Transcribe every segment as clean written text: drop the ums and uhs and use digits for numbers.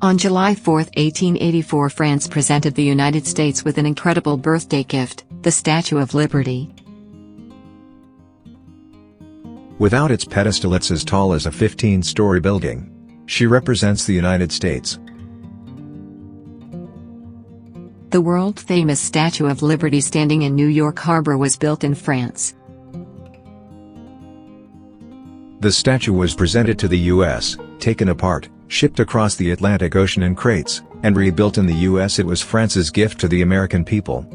On July 4, 1884, France presented the United States with an incredible birthday gift, the Statue of Liberty. Without its pedestal, it's as tall as a 15-story building. She represents the United States. The world-famous Statue of Liberty standing in New York Harbor was built in France. The statue was presented to the U.S., taken apart, shipped across the Atlantic Ocean in crates, and rebuilt in the U.S. It was France's gift to the American people.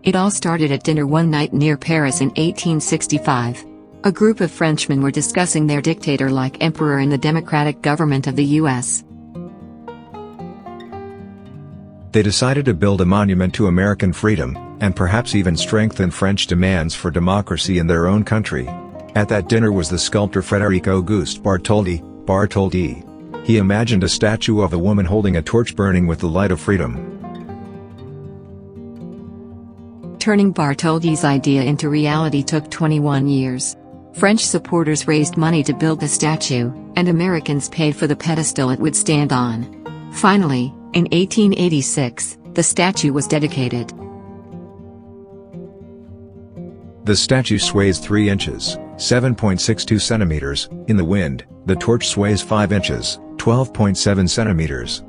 It all started at dinner one night near Paris in 1865. A group of Frenchmen were discussing their dictator-like emperor in the democratic government of the U.S. They decided to build a monument to American freedom, and perhaps even strengthen French demands for democracy in their own country. At that dinner was the sculptor Frédéric-Auguste Bartholdi, bar-TOLE-dee. He imagined a statue of a woman holding a torch burning with the light of freedom. Turning Bartholdi's idea into reality took 21 years. French supporters raised money to build the statue, and Americans paid for the pedestal it would stand on. Finally, in 1886, the statue was dedicated. The statue sways 3 inches, 7.62 centimeters, in the wind. The torch sways 5 inches, 12.7 centimeters.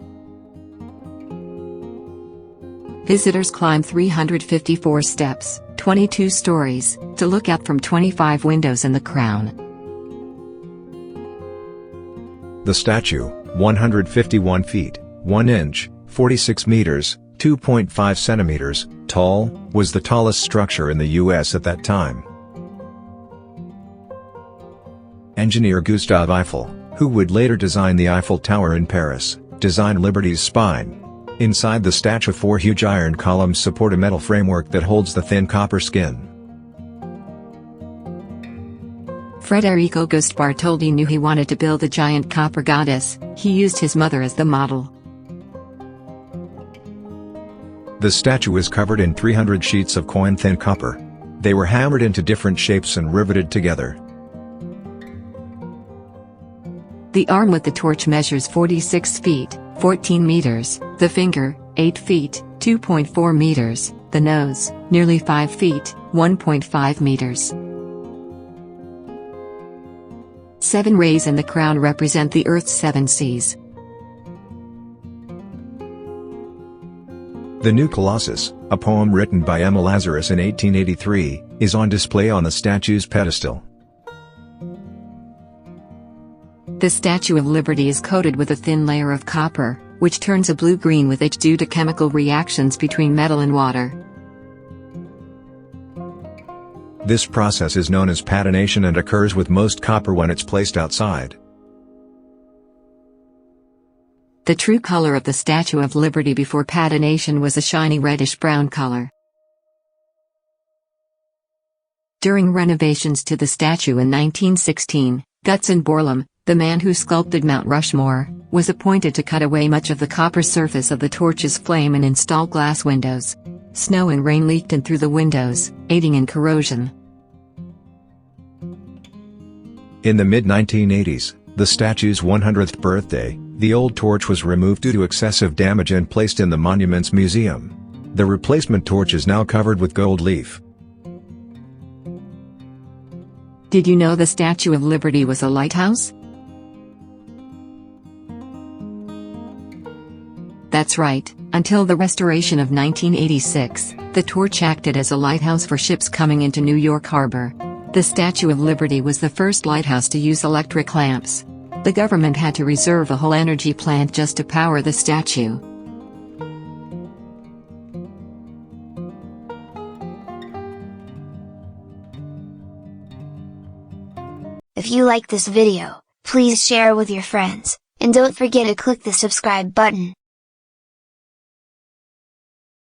Visitors climb 354 steps, 22 stories, to look out from 25 windows in the crown. The statue, 151 feet, 1 inch, 46 meters, 2.5 centimeters, tall, was the tallest structure in the U.S. at that time. Engineer Gustave Eiffel, who would later design the Eiffel Tower in Paris, designed Liberty's spine. Inside the statue, 4 huge iron columns support a metal framework that holds the thin copper skin. Frédéric-Auguste Bartholdi knew he wanted to build a giant copper goddess. He used his mother as the model. The statue is covered in 300 sheets of coin-thin copper. They were hammered into different shapes and riveted together. The arm with the torch measures 46 feet, 14 meters, the finger, 8 feet, 2.4 meters, the nose, nearly 5 feet, 1.5 meters. 7 rays in the crown represent the Earth's 7 seas. The New Colossus, a poem written by Emma Lazarus in 1883, is on display on the statue's pedestal. The Statue of Liberty is coated with a thin layer of copper, which turns a blue-green with age due to chemical reactions between metal and water. This process is known as patination and occurs with most copper when it's placed outside. The true color of the Statue of Liberty before patination was a shiny reddish-brown color. During renovations to the statue in 1916, Gutzon Borglum, the man who sculpted Mount Rushmore, was appointed to cut away much of the copper surface of the torch's flame and install glass windows. Snow and rain leaked in through the windows, aiding in corrosion. In the mid-1980s, the statue's 100th birthday, the old torch was removed due to excessive damage and placed in the monument's museum. The replacement torch is now covered with gold leaf. Did you know the Statue of Liberty was a lighthouse? That's right, until the restoration of 1986, the torch acted as a lighthouse for ships coming into New York Harbor. The Statue of Liberty was the first lighthouse to use electric lamps. The government had to reserve a whole energy plant just to power the statue. If you like this video, please share with your friends, and don't forget to click the subscribe button.